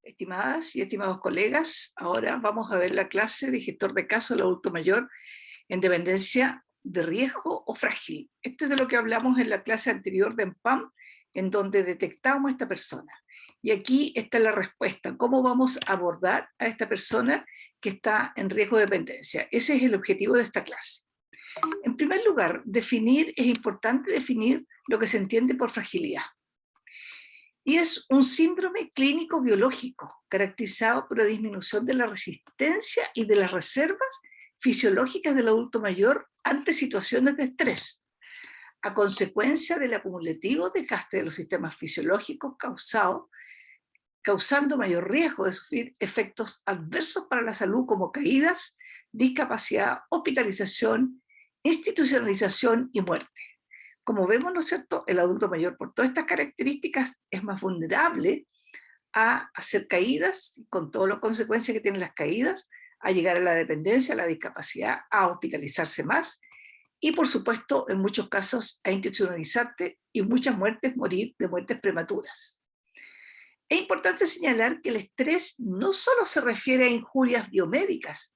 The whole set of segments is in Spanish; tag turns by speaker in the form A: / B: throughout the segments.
A: Estimadas y estimados colegas, ahora vamos a ver la clase de gestor de casos del adulto mayor en dependencia de riesgo o frágil. Esto es de lo que hablamos en la clase anterior de EMPAM, en donde detectamos a esta persona. Y aquí está la respuesta, ¿cómo vamos a abordar a esta persona que está en riesgo de dependencia? Ese es el objetivo de esta clase. En primer lugar, es importante definir lo que se entiende por fragilidad. Y es un síndrome clínico biológico caracterizado por la disminución de la resistencia y de las reservas fisiológicas del adulto mayor ante situaciones de estrés, a consecuencia del acumulativo desgaste de los sistemas fisiológicos causando mayor riesgo de sufrir efectos adversos para la salud como caídas, discapacidad, hospitalización, institucionalización y muerte. Como vemos, ¿no es cierto?, el adulto mayor, por todas estas características, es más vulnerable a hacer caídas, con todas las consecuencias que tienen las caídas, a llegar a la dependencia, a la discapacidad, a hospitalizarse más, y por supuesto, en muchos casos, a institucionalizarte y muchas muertes, morir de muertes prematuras. Es importante señalar que el estrés no solo se refiere a injurias biomédicas,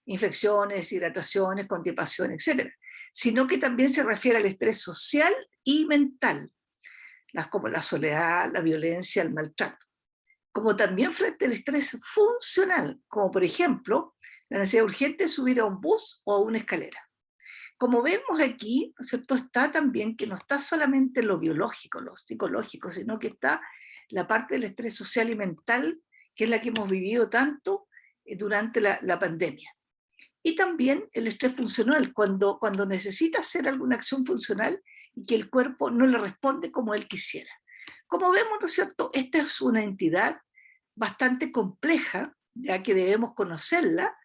A: infecciones, deshidrataciones, constipación, etc., sino que también se refiere al estrés social y mental, como la soledad, la violencia, el maltrato, como también frente al estrés funcional, como por ejemplo la necesidad urgente de subir a un bus o a una escalera. Como vemos aquí, ¿no es cierto?, está también que no está solamente lo biológico, lo psicológico, sino que está la parte del estrés social y mental, que es la que hemos vivido tanto durante la pandemia. Y también el estrés funcional, cuando necesita hacer alguna acción funcional y que el cuerpo no le responde como él quisiera. Como vemos, ¿no es cierto?, esta es una entidad bastante compleja, ya que debemos conocerla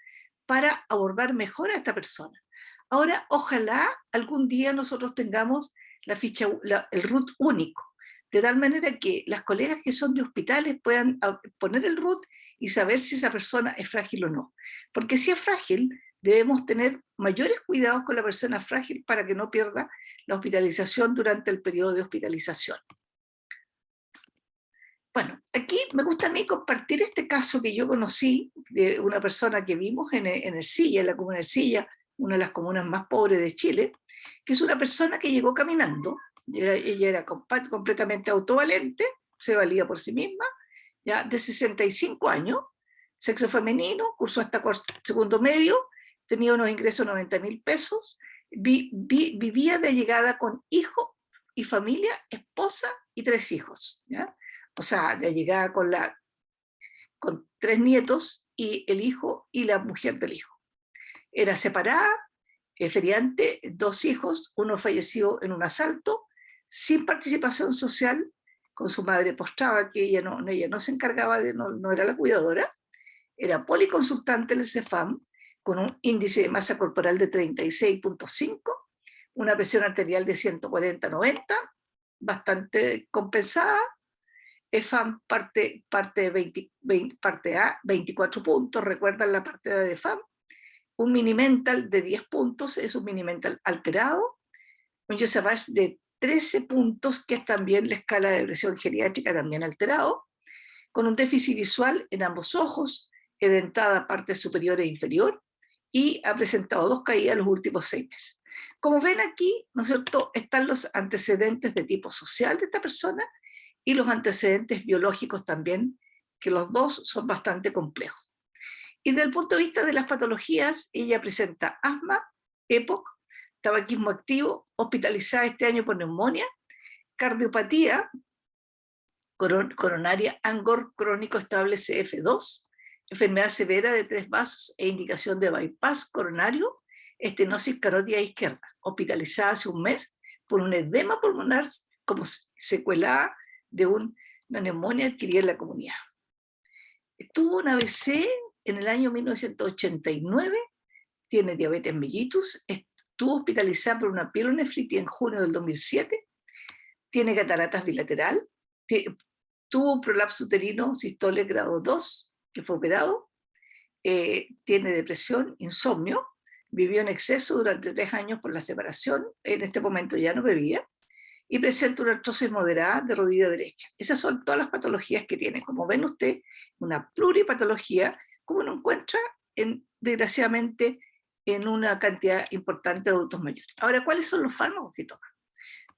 A: para abordar mejor a esta persona. Ahora, ojalá algún día nosotros tengamos el RUT único, de tal manera que las colegas que son de hospitales puedan poner el RUT y saber si esa persona es frágil o no. Porque si es frágil, debemos tener mayores cuidados con la persona frágil para que no pierda la hospitalización durante el periodo de hospitalización. Bueno, aquí me gusta a mí compartir este caso que yo conocí de una persona que vimos en Ercilla, en la comuna de Ercilla, una de las comunas más pobres de Chile, que es una persona que llegó caminando. Ella era completamente autovalente, se valía por sí misma, ya de 65 años, sexo femenino, cursó hasta segundo medio, tenía unos ingresos de 90.000 pesos, vivía de llegada con hijo y familia, esposa y 3 hijos, ¿ya? O sea, de llegada con 3 nietos y el hijo y la mujer del hijo. Era separada, feriante, 2 hijos, uno falleció en un asalto, sin participación social, con su madre postrada, que ella no se encargaba no era la cuidadora, era policonsultante en el CEFAM, con un índice de masa corporal de 36.5, una presión arterial de 140/90, bastante compensada, EFAM parte A, 24 puntos, recuerdan la parte A de EFAM, un mini-mental de 10 puntos, es un mini-mental alterado, un Josephus de 13 puntos, que es también la escala de depresión geriátrica, también alterado, con un déficit visual en ambos ojos, edentada parte superior e inferior, y ha presentado 2 caídas en los últimos 6 meses. Como ven aquí, ¿no es cierto?, están los antecedentes de tipo social de esta persona y los antecedentes biológicos también, que los dos son bastante complejos. Y desde el punto de vista de las patologías, ella presenta asma, EPOC, tabaquismo activo, hospitalizada este año por neumonía, cardiopatía coronaria Angor crónico estable CF2, enfermedad severa de 3 vasos e indicación de bypass coronario, estenosis carótida izquierda, hospitalizada hace un mes por un edema pulmonar como secuela de una neumonía adquirida en la comunidad. Tuvo un ABC en el año 1989, tiene diabetes mellitus, estuvo hospitalizada por una pielonefritis en junio del 2007, tiene cataratas bilateral, tuvo un prolapso uterino sistole grado 2, que fue operado, tiene depresión, insomnio, vivió en exceso durante 3 años por la separación, en este momento ya no bebía, y presenta una artrosis moderada de rodilla derecha. Esas son todas las patologías que tiene. Como ven usted, una pluripatología, como uno encuentra, desgraciadamente, en una cantidad importante de adultos mayores. Ahora, ¿cuáles son los fármacos que toma?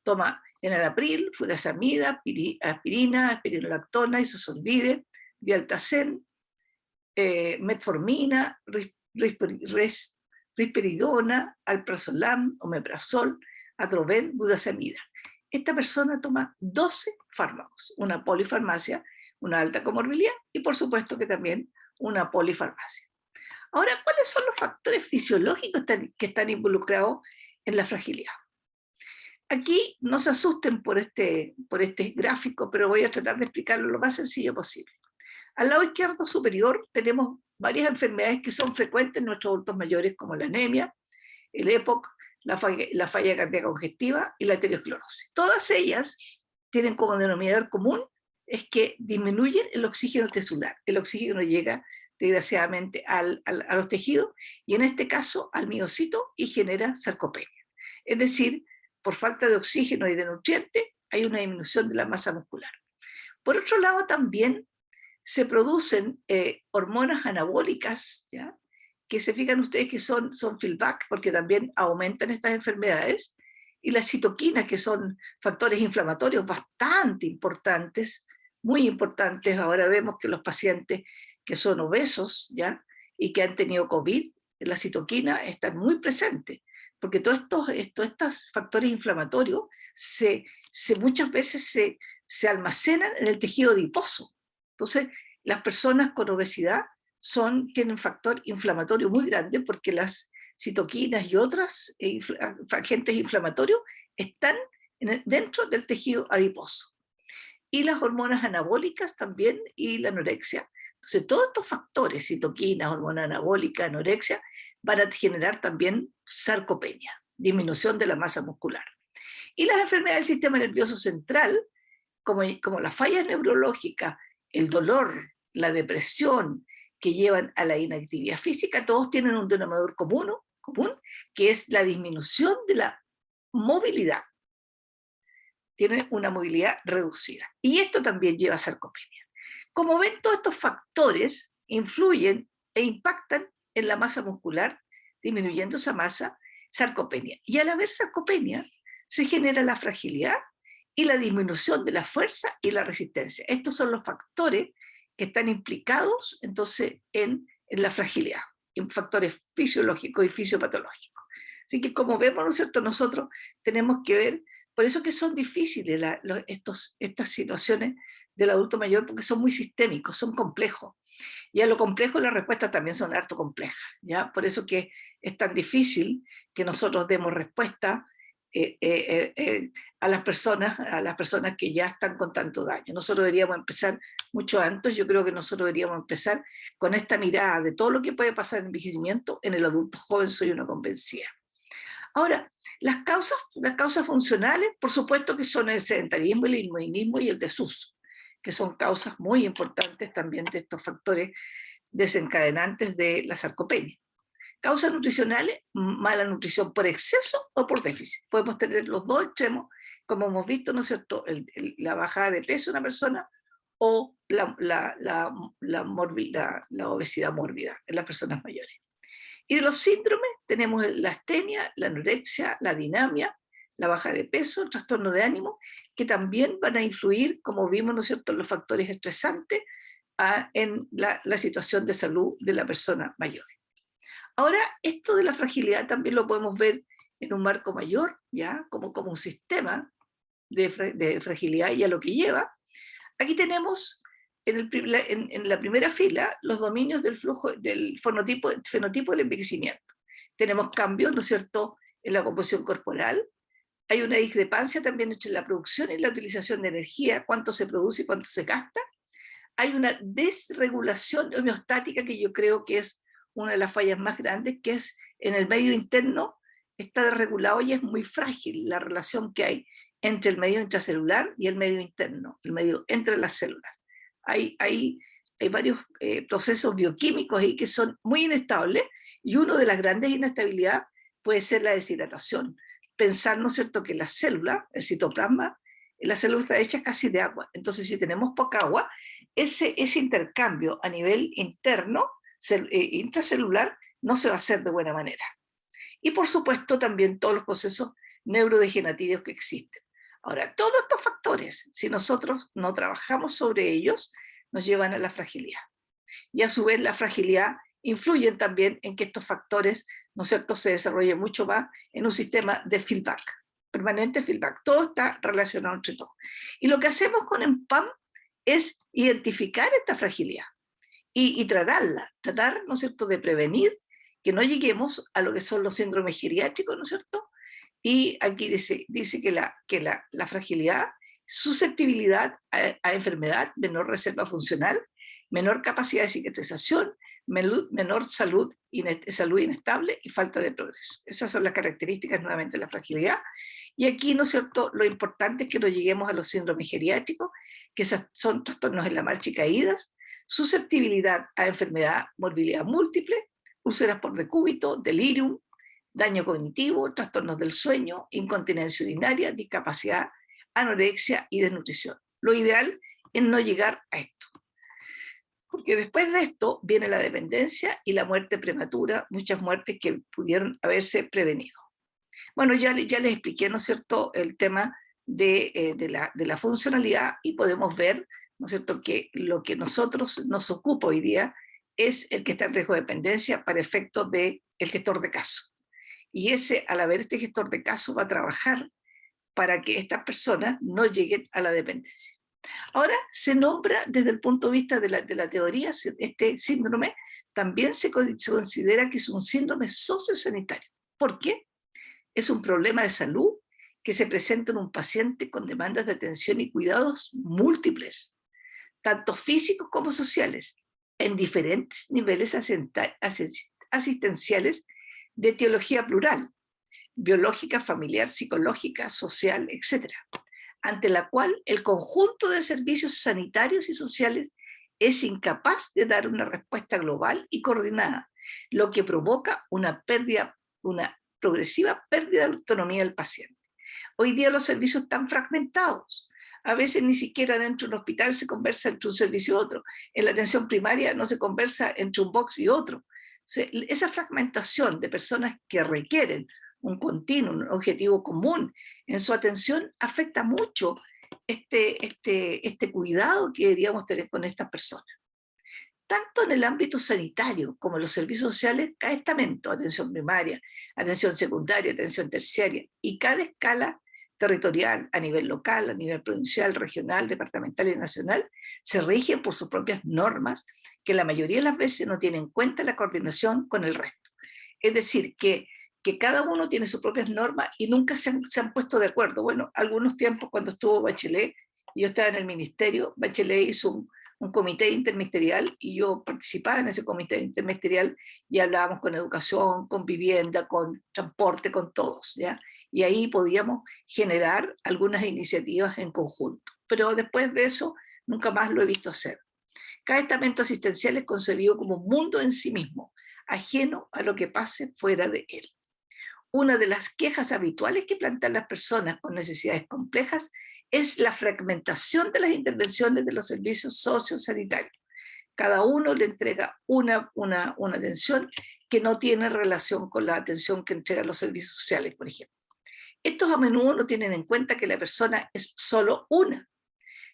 A: Toma enalapril, furosemida, aspirina, aspirinolactona, isosolvide, dialtacén, metformina, risperidona, alprazolam, omeprazol, atroven, budesonida. Esta persona toma 12 fármacos, una polifarmacia, una alta comorbilidad y por supuesto que también una polifarmacia. Ahora, ¿cuáles son los factores fisiológicos que están involucrados en la fragilidad? Aquí no se asusten por este gráfico, pero voy a tratar de explicarlo lo más sencillo posible. Al lado izquierdo superior tenemos varias enfermedades que son frecuentes en nuestros adultos mayores, como la anemia, el EPOC, la falla cardíaca congestiva y la aterosclerosis. Todas ellas tienen como denominador común es que disminuyen el oxígeno tisular. El oxígeno llega desgraciadamente a los tejidos y en este caso al miocito y genera sarcopenia. Es decir, por falta de oxígeno y de nutrientes hay una disminución de la masa muscular. Por otro lado también se producen hormonas anabólicas, ¿ya? Que se fijan ustedes que son feedback porque también aumentan estas enfermedades, y las citoquinas, que son factores inflamatorios bastante importantes, muy importantes. Ahora vemos que los pacientes que son obesos, ¿ya? Y que han tenido COVID, las citoquinas están muy presentes, porque todos estos factores inflamatorios muchas veces se almacenan en el tejido adiposo. Entonces, las personas con obesidad tienen un factor inflamatorio muy grande porque las citoquinas y otros agentes inflamatorios están dentro del tejido adiposo. Y las hormonas anabólicas también y la anorexia. Entonces, todos estos factores, citoquinas, hormona anabólica, anorexia, van a generar también sarcopenia, disminución de la masa muscular. Y las enfermedades del sistema nervioso central, como las fallas neurológicas, el dolor, la depresión, que llevan a la inactividad física, todos tienen un denominador común, que es la disminución de la movilidad. Tienen una movilidad reducida. Y esto también lleva a sarcopenia. Como ven, todos estos factores influyen e impactan en la masa muscular, disminuyendo esa masa, sarcopenia. Y al haber sarcopenia, se genera la fragilidad y la disminución de la fuerza y la resistencia. Estos son los factores que están implicados entonces en la fragilidad, en factores fisiológicos y fisiopatológicos. Así que como vemos, ¿no es cierto?, nosotros tenemos que ver, por eso que son difíciles estas situaciones del adulto mayor, porque son muy sistémicos, son complejos. Y a lo complejo las respuestas también son harto complejas, ¿ya? Por eso que es tan difícil que nosotros demos respuesta a las personas que ya están con tanto daño. Nosotros deberíamos empezar mucho antes. Yo creo que nosotros deberíamos empezar con esta mirada de todo lo que puede pasar en el envejecimiento en el adulto joven, soy una convencida. Ahora, las causas funcionales, por supuesto que son el sedentarismo, el inmovilismo y el desuso, que son causas muy importantes también de estos factores desencadenantes de la sarcopenia. Causas nutricionales, mala nutrición por exceso o por déficit. Podemos tener los dos extremos, como hemos visto, ¿no es cierto?, la bajada de peso de una persona o la obesidad mórbida en las personas mayores. Y de los síndromes tenemos la astenia, la anorexia, la dinamia, la baja de peso, el trastorno de ánimo, que también van a influir, como vimos, ¿no es cierto?, los factores estresantes en la situación de salud de la persona mayor. Ahora, esto de la fragilidad también lo podemos ver en un marco mayor, ¿ya? Como un sistema de fragilidad y a lo que lleva. Aquí tenemos en la primera fila los dominios del flujo, del fenotipo del envejecimiento. Tenemos cambios, ¿no es cierto?, en la composición corporal. Hay una discrepancia también entre la producción y la utilización de energía, cuánto se produce y cuánto se gasta. Hay una desregulación homeostática que yo creo que es una de las fallas más grandes, que es en el medio interno, está desregulado y es muy frágil la relación que hay entre el medio intracelular y el medio interno, el medio entre las células. Hay varios procesos bioquímicos ahí que son muy inestables, y una de las grandes inestabilidades puede ser la deshidratación. pensar, ¿no es cierto?, que la célula, el citoplasma, la célula está hecha casi de agua. Entonces, si tenemos poca agua, ese intercambio a nivel interno, intracelular, no se va a hacer de buena manera. Y por supuesto también todos los procesos neurodegenerativos que existen. Ahora, todos estos factores, si nosotros no trabajamos sobre ellos, nos llevan a la fragilidad. Y a su vez la fragilidad influye también en que estos factores, ¿no es cierto?, se desarrollen mucho más en un sistema de feedback, permanente feedback. Todo está relacionado entre todo. Y lo que hacemos con EMPAM es identificar esta fragilidad y tratarla, ¿no es cierto?, de prevenir que no lleguemos a lo que son los síndromes geriátricos, ¿no es cierto? Y aquí dice que la fragilidad, susceptibilidad a enfermedad, menor reserva funcional, menor capacidad de cicatrización, menor salud inestable y falta de progreso. Esas son las características nuevamente de la fragilidad. Y aquí, ¿no es cierto?, lo importante es que no lleguemos a los síndromes geriátricos, que son trastornos en la marcha y caídas, susceptibilidad a enfermedad, morbilidad múltiple, úlceras por decúbito, delirium, daño cognitivo, trastornos del sueño, incontinencia urinaria, discapacidad, anorexia y desnutrición. Lo ideal es no llegar a esto, porque después de esto viene la dependencia y la muerte prematura, muchas muertes que pudieron haberse prevenido. Bueno, ya les expliqué, ¿no es cierto?, el tema de la funcionalidad, y podemos ver, ¿no es cierto?, que lo que nosotros nos ocupa hoy día es el que está en riesgo de dependencia para efectos del gestor de caso. Y al haber este gestor de caso, va a trabajar para que estas personas no lleguen a la dependencia. Ahora, se nombra desde el punto de vista de la teoría, este síndrome también se considera que es un síndrome sociosanitario. ¿Por qué? Es un problema de salud que se presenta en un paciente con demandas de atención y cuidados múltiples, tanto físicos como sociales, en diferentes niveles asistenciales de etiología plural, biológica, familiar, psicológica, social, etc., ante la cual el conjunto de servicios sanitarios y sociales es incapaz de dar una respuesta global y coordinada, lo que provoca una progresiva pérdida de autonomía del paciente. Hoy día los servicios están fragmentados. A veces ni siquiera dentro de un hospital se conversa entre un servicio y otro. En la atención primaria no se conversa entre un box y otro. Esa fragmentación de personas que requieren un continuo, un objetivo común en su atención, afecta mucho este cuidado que deberíamos tener con estas personas. Tanto en el ámbito sanitario como en los servicios sociales, cada estamento, atención primaria, atención secundaria, atención terciaria, y cada escala territorial, a nivel local, a nivel provincial, regional, departamental y nacional, se rigen por sus propias normas, que la mayoría de las veces no tienen en cuenta la coordinación con el resto. Es decir, que cada uno tiene sus propias normas y nunca se han puesto de acuerdo. Bueno, algunos tiempos cuando estuvo Bachelet, yo estaba en el ministerio, Bachelet hizo un comité interministerial y yo participaba en ese comité interministerial y hablábamos con educación, con vivienda, con transporte, con todos, ¿ya? Y ahí podíamos generar algunas iniciativas en conjunto. Pero después de eso, nunca más lo he visto hacer. Cada estamento asistencial es concebido como un mundo en sí mismo, ajeno a lo que pase fuera de él. Una de las quejas habituales que plantean las personas con necesidades complejas es la fragmentación de las intervenciones de los servicios sociosanitarios. Cada uno le entrega una atención que no tiene relación con la atención que entregan los servicios sociales, por ejemplo. Estos a menudo no tienen en cuenta que la persona es solo una,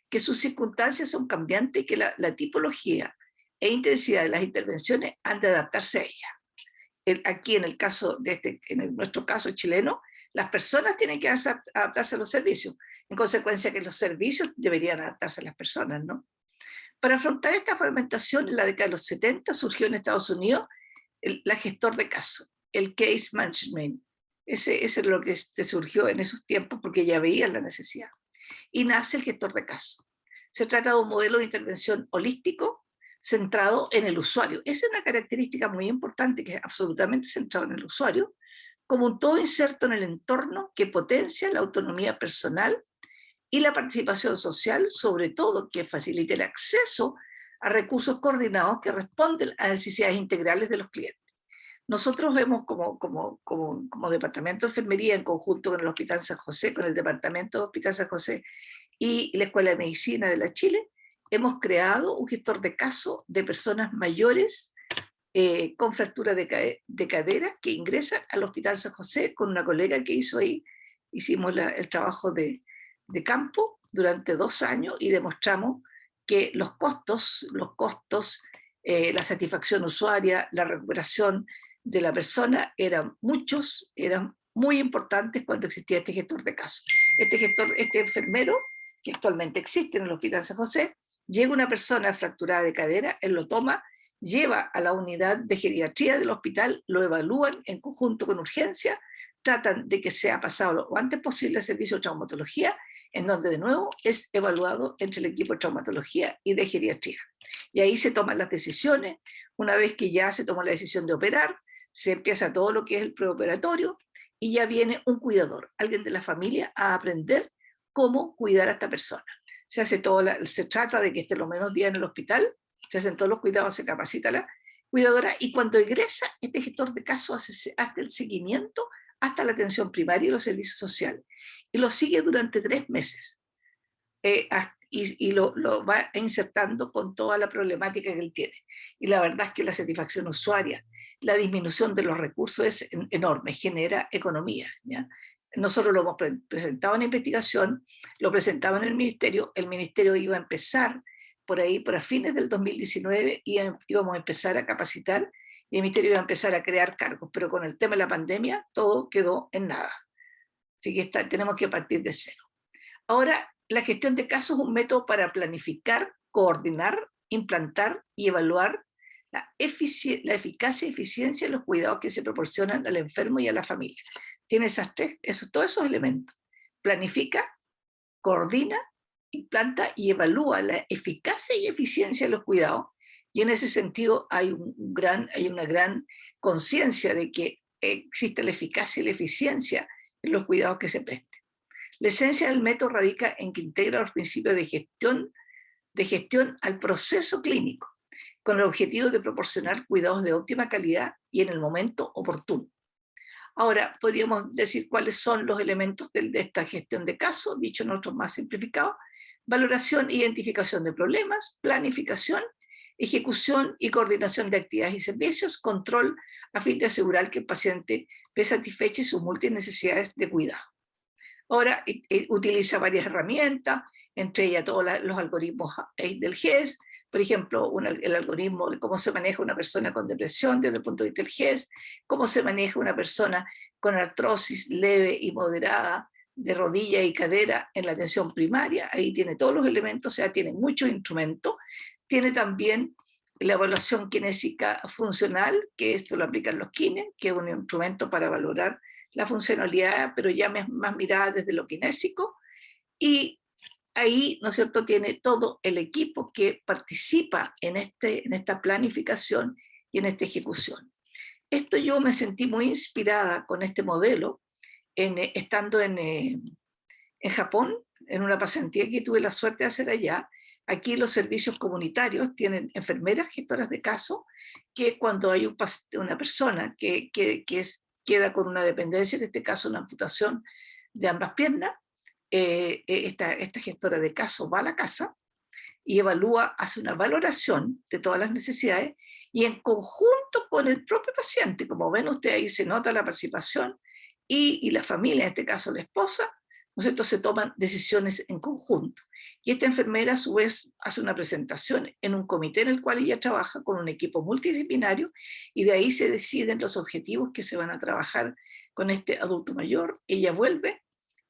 A: que sus circunstancias son cambiantes y que la tipología e intensidad de las intervenciones han de adaptarse a ella. Aquí en el caso nuestro caso chileno, las personas tienen que adaptarse a los servicios, en consecuencia que los servicios deberían adaptarse a las personas, ¿no? Para afrontar esta fragmentación, en la década de los 70 surgió en Estados Unidos la gestor de caso, el case management. Ese es lo que surgió en esos tiempos porque ya veían la necesidad. Y nace el gestor de caso. Se trata de un modelo de intervención holístico centrado en el usuario. Esa es una característica muy importante, que es absolutamente centrado en el usuario, como un todo inserto en el entorno que potencia la autonomía personal y la participación social, sobre todo que facilite el acceso a recursos coordinados que responden a necesidades integrales de los clientes. nosotros vemos como Departamento de Enfermería, en conjunto con el Hospital San José, con el Departamento de Hospital San José y la Escuela de Medicina de la Chile, hemos creado un gestor de caso de personas mayores con fractura de cadera que ingresan al Hospital San José con una colega que hizo ahí. Hicimos el trabajo de campo durante 2 años y demostramos que los costos, la satisfacción usuaria, la recuperación de la persona eran muchos, eran muy importantes cuando existía este gestor de caso. Este enfermero, que actualmente existe en el Hospital San José, llega una persona fracturada de cadera, él lo toma, lleva a la unidad de geriatría del hospital, lo evalúan en conjunto con urgencia, tratan de que sea pasado lo antes posible al servicio de traumatología, en donde de nuevo es evaluado entre el equipo de traumatología y de geriatría. Y ahí se toman las decisiones. Una vez que ya se tomó la decisión de operar, se empieza todo lo que es el preoperatorio y ya viene un cuidador, alguien de la familia, a aprender cómo cuidar a esta persona. Se trata de que esté lo menos días en el hospital, se hacen todos los cuidados, se capacita a la cuidadora y cuando egresa, este gestor de caso hace hasta el seguimiento, hasta la atención primaria y los servicios sociales. Y lo sigue durante 3 meses. Y lo va insertando con toda la problemática que él tiene. Y la verdad es que la satisfacción usuaria, la disminución de los recursos es enorme, genera economía, ¿ya? Nosotros lo hemos presentado en investigación, lo presentaba en el ministerio iba a empezar por ahí, por a fines del 2019, y íbamos a empezar a capacitar, y el ministerio iba a empezar a crear cargos, pero con el tema de la pandemia todo quedó en nada. Así que tenemos que partir de cero. Ahora, la gestión de casos es un método para planificar, coordinar, implantar y evaluar la eficacia y eficiencia de los cuidados que se proporcionan al enfermo y a la familia. Tiene todos esos elementos. Planifica, coordina, implanta y evalúa la eficacia y eficiencia de los cuidados. Y en ese sentido hay una gran conciencia de que existe la eficacia y la eficiencia en los cuidados que se prestan. La esencia del método radica en que integra los principios de gestión al proceso clínico, con el objetivo de proporcionar cuidados de óptima calidad y en el momento oportuno. Ahora, podríamos decir cuáles son los elementos de esta gestión de casos, dicho en otros más simplificados: valoración e identificación de problemas, planificación, ejecución y coordinación de actividades y servicios, control a fin de asegurar que el paciente ve satisfechas sus múltiples necesidades de cuidado. Ahora utiliza varias herramientas, entre ellas todos los algoritmos del GES, por ejemplo, el algoritmo de cómo se maneja una persona con depresión desde el punto de vista del GES, cómo se maneja una persona con artrosis leve y moderada de rodilla y cadera en la atención primaria. Ahí tiene todos los elementos, o sea, tiene muchos instrumentos. Tiene también la evaluación kinésica funcional, que esto lo aplican los kines, que es un instrumento para valorar la funcionalidad, pero ya más mirada desde lo kinésico. Y ahí, ¿no es cierto?, tiene todo el equipo que participa en esta planificación y en esta ejecución. Esto yo me sentí muy inspirada con este modelo estando en Japón, en una pasantía que tuve la suerte de hacer allá. Aquí los servicios comunitarios tienen enfermeras gestoras de caso, que cuando hay una persona que queda con una dependencia, en este caso una amputación de ambas piernas, esta gestora de caso va a la casa y evalúa, hace una valoración de todas las necesidades y en conjunto con el propio paciente, como ven ustedes ahí se nota la participación, y la familia, en este caso la esposa, ¿no es cierto?, se toman decisiones en conjunto. Y esta enfermera a su vez hace una presentación en un comité en el cual ella trabaja con un equipo multidisciplinario y de ahí se deciden los objetivos que se van a trabajar con este adulto mayor. Ella vuelve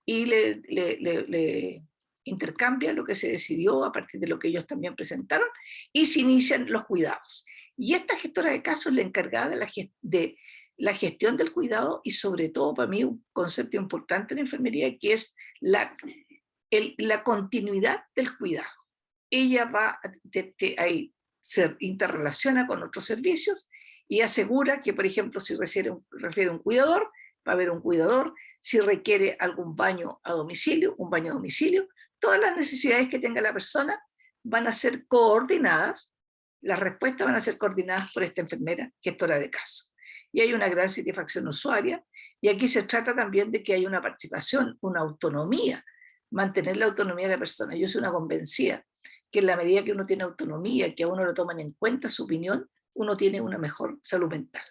A: y le intercambia lo que se decidió a partir de lo que ellos también presentaron y se inician los cuidados. Y esta gestora de casos es la encargada de la gestión del cuidado y sobre todo para mí un concepto importante en la enfermería que es la continuidad del cuidado. Ella va ahí se interrelaciona con otros servicios y asegura que, por ejemplo, si refiere un cuidador, va a haber un cuidador. Si requiere algún baño a domicilio, un baño a domicilio. Todas las necesidades que tenga la persona van a ser coordinadas, las respuestas van a ser coordinadas por esta enfermera gestora de casos. y hay una gran satisfacción usuaria. Y aquí se trata también de que hay una participación, una autonomía, mantener la autonomía de la persona. Yo soy una convencida que en la medida que uno tiene autonomía, que a uno lo toman en cuenta su opinión, uno tiene una mejor salud mental.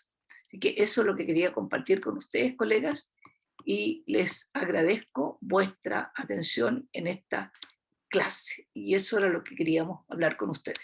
A: Así que eso es lo que quería compartir con ustedes, colegas, y les agradezco vuestra atención en esta clase. Y eso era lo que queríamos hablar con ustedes.